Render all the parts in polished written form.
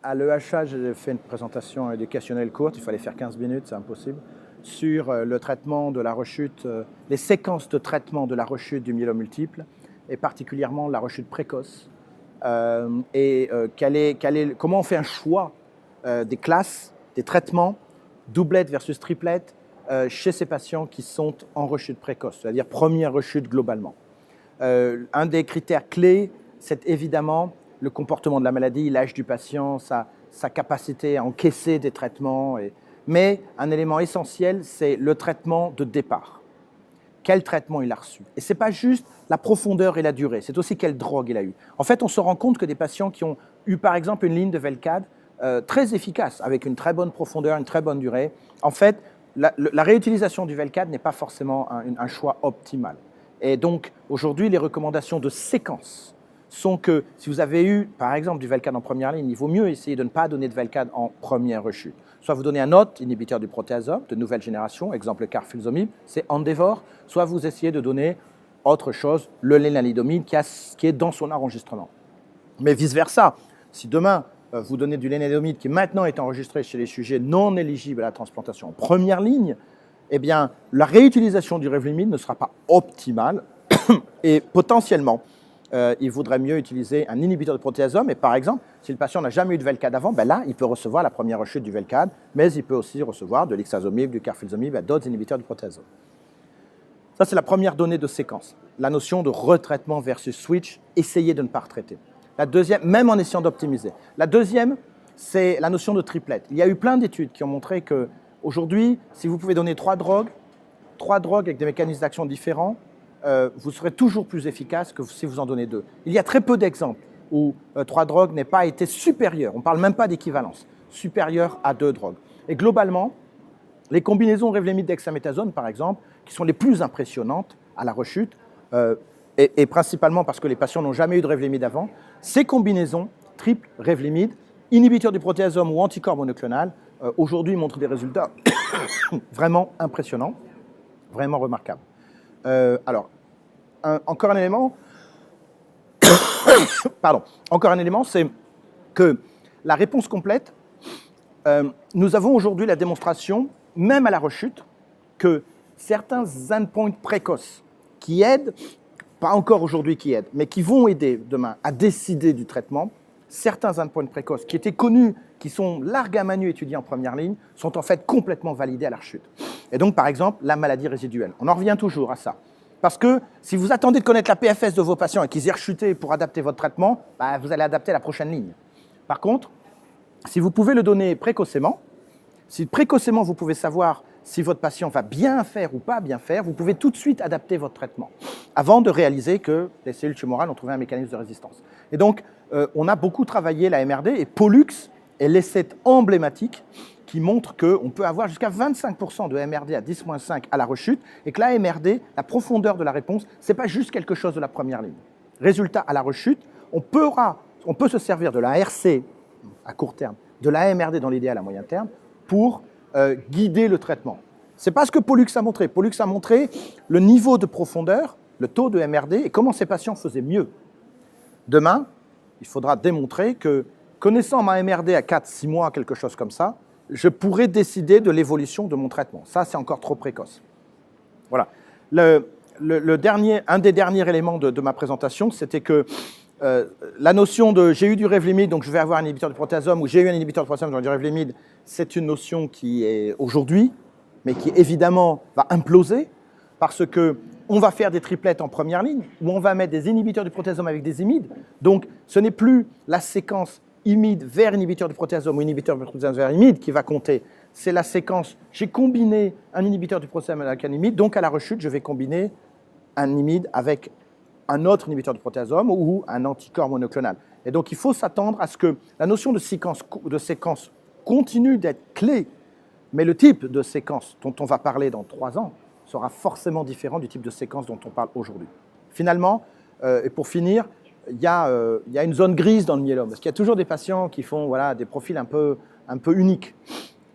À l'EHA, j'ai fait une présentation éducationnelle courte, il fallait faire 15 minutes, c'est impossible, sur le traitement de la rechute, les séquences de traitement de la rechute du myélome multiple, et particulièrement la rechute précoce, comment on fait un choix des classes, des traitements, doublette versus triplette, chez ces patients qui sont en rechute précoce, c'est-à-dire première rechute globalement. Un des critères clés, c'est évidemment le comportement de la maladie, l'âge du patient, sa capacité à encaisser des traitements. Mais un élément essentiel, c'est le traitement de départ. Quel traitement il a reçu? Et ce n'est pas juste la profondeur et la durée, c'est aussi quelle drogue il a eu. En fait, on se rend compte que des patients qui ont eu, par exemple, une ligne de Velcade très efficace, avec une très bonne profondeur, une très bonne durée, en fait, la réutilisation du Velcade n'est pas forcément un choix optimal. Et donc, aujourd'hui, les recommandations de séquence sont que si vous avez eu, par exemple, du Velcade en première ligne, il vaut mieux essayer de ne pas donner de Velcade en première rechute. Soit vous donnez un autre inhibiteur du protéasome de nouvelle génération, exemple carfilzomib, c'est Endeavor, soit vous essayez de donner autre chose, le lénalidomide qui est dans son enregistrement. Mais vice-versa, si demain, vous donnez du lénalidomide qui maintenant est enregistré chez les sujets non éligibles à la transplantation en première ligne, eh bien, la réutilisation du Revlimid ne sera pas optimale et potentiellement, il vaudrait mieux utiliser un inhibiteur de protéasome. Et par exemple, si le patient n'a jamais eu de Velcade avant, ben là, il peut recevoir la première rechute du Velcade, mais il peut aussi recevoir de l'ixazomib, du carfilzomib et d'autres inhibiteurs du protéasome. Ça, c'est la première donnée de séquence. La notion de retraitement versus switch, essayer de ne pas retraiter. La deuxième, même en essayant d'optimiser. La deuxième, c'est la notion de triplette. Il y a eu plein d'études qui ont montré que aujourd'hui, si vous pouvez donner trois drogues avec des mécanismes d'action différents, vous serez toujours plus efficace que si vous en donnez deux. Il y a très peu d'exemples où trois drogues n'aient pas été supérieures, on ne parle même pas d'équivalence, supérieure à deux drogues. Et globalement, les combinaisons Revlimid-dexaméthasone, par exemple, qui sont les plus impressionnantes à la rechute, et principalement parce que les patients n'ont jamais eu de Revlimid avant, ces combinaisons, triple Revlimid, inhibiteurs du protéasome ou anticorps monoclonal, aujourd'hui montrent des résultats vraiment impressionnants, vraiment remarquables. Alors, encore un élément, c'est que la réponse complète, nous avons aujourd'hui la démonstration, même à la rechute, que certains endpoints précoces qui aident, pas encore aujourd'hui qui aident, mais qui vont aider demain à décider du traitement, certains endpoints précoces qui étaient connus, qui sont largement étudiés en première ligne, sont en fait complètement validés à la rechute. Et donc, par exemple, la maladie résiduelle. On en revient toujours à ça. Parce que si vous attendez de connaître la PFS de vos patients et qu'ils aient rechuté pour adapter votre traitement, bah, vous allez adapter la prochaine ligne. Par contre, si vous pouvez le donner précocement, si précocement vous pouvez savoir si votre patient va bien faire ou pas bien faire, vous pouvez tout de suite adapter votre traitement avant de réaliser que les cellules tumorales ont trouvé un mécanisme de résistance. Et donc, on a beaucoup travaillé la MRD et Pollux est l'essai emblématique qui montre qu'on peut avoir jusqu'à 25% de MRD à 10-5 à la rechute et que la MRD, la profondeur de la réponse, ce n'est pas juste quelque chose de la première ligne. Résultat, à la rechute, on peut se servir de la RC à court terme, de la MRD dans l'idéal à moyen terme, pour guider le traitement. Ce n'est pas ce que Pollux a montré. Pollux a montré le niveau de profondeur, le taux de MRD et comment ces patients faisaient mieux. Demain, il faudra démontrer que, connaissant ma MRD à 4-6 mois, quelque chose comme ça, je pourrais décider de l'évolution de mon traitement. Ça, c'est encore trop précoce. Voilà. Un des derniers éléments de ma présentation, c'était que la notion de j'ai eu du Revlimid, donc je vais avoir un inhibiteur de protéasome, ou j'ai eu un inhibiteur de protéasome, donc du Revlimid, c'est une notion qui est aujourd'hui, mais qui évidemment va imploser, parce qu'on va faire des triplettes en première ligne, où on va mettre des inhibiteurs du protéasome avec des imides. Donc, ce n'est plus la séquence imide vers inhibiteur du protéasome ou inhibiteur du protéasome vers imide qui va compter. C'est la séquence, j'ai combiné un inhibiteur du protéasome avec un imide, donc à la rechute, je vais combiner un imide avec un autre inhibiteur du protéasome ou un anticorps monoclonal. Et donc, il faut s'attendre à ce que la notion de séquence continue d'être clé, mais le type de séquence dont on va parler dans 3 ans sera forcément différent du type de séquence dont on parle aujourd'hui. Finalement, et pour finir, il y a une zone grise dans le myélome, parce qu'il y a toujours des patients qui font des profils un peu uniques.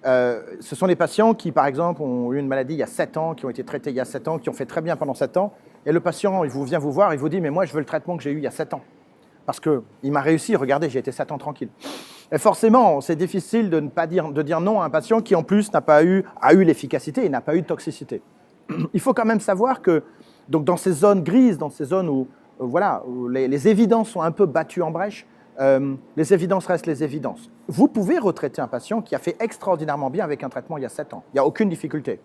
Ce sont les patients qui, par exemple, ont eu une maladie il y a 7 ans, qui ont été traités il y a 7 ans, qui ont fait très bien pendant 7 ans, et le patient, il vient vous voir, il vous dit « mais moi, je veux le traitement que j'ai eu il y a 7 ans, parce qu'il m'a réussi, regardez, j'ai été 7 ans tranquille ». Et forcément, c'est difficile de ne pas dire non à un patient qui, en plus, a eu l'efficacité et n'a pas eu de toxicité. Il faut quand même savoir que donc dans ces zones grises, dans ces zones où, voilà, où les évidences sont un peu battues en brèche, les évidences restent les évidences. Vous pouvez retraiter un patient qui a fait extraordinairement bien avec un traitement il y a 7 ans. Il n'y a aucune difficulté.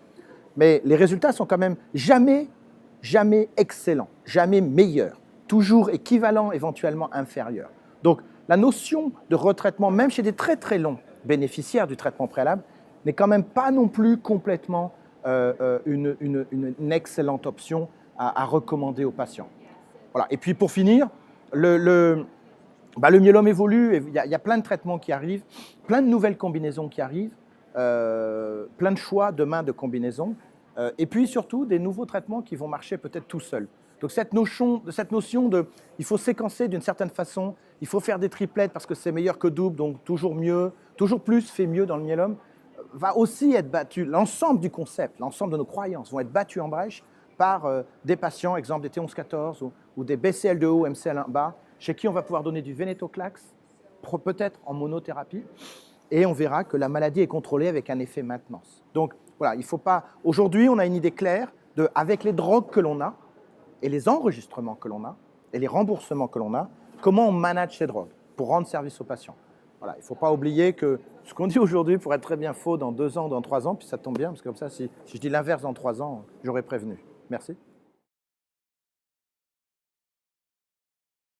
Mais les résultats sont quand même jamais excellents, jamais meilleurs, toujours équivalents, éventuellement inférieurs. Donc, la notion de retraitement, même chez des très très longs bénéficiaires du traitement préalable, n'est quand même pas non plus complètement une excellente option à recommander aux patients. Voilà. Et puis pour finir, le myélome évolue, il y a plein de traitements qui arrivent, plein de nouvelles combinaisons qui arrivent, plein de choix demain de combinaisons, et puis surtout des nouveaux traitements qui vont marcher peut-être tout seuls. Donc cette notion de il faut séquencer d'une certaine façon, il faut faire des triplettes parce que c'est meilleur que double, donc toujours mieux, toujours plus fait mieux dans le myélome, va aussi être battu. L'ensemble du concept, l'ensemble de nos croyances vont être battus en brèche par des patients, exemple des T11-14 ou des BCL2 haut, MCL1 bas, chez qui on va pouvoir donner du vénétoclax, peut-être en monothérapie, et on verra que la maladie est contrôlée avec un effet maintenance. Donc voilà, il faut pas. Aujourd'hui, on a une idée claire avec les drogues que l'on a et les enregistrements que l'on a et les remboursements que l'on a, comment on manage ces drogues pour rendre service aux patients. Voilà, il ne faut pas oublier que ce qu'on dit aujourd'hui pourrait être très bien faux dans 2 ans, dans 3 ans, puis ça tombe bien, parce que comme ça, si je dis l'inverse dans 3 ans, j'aurais prévenu. Merci.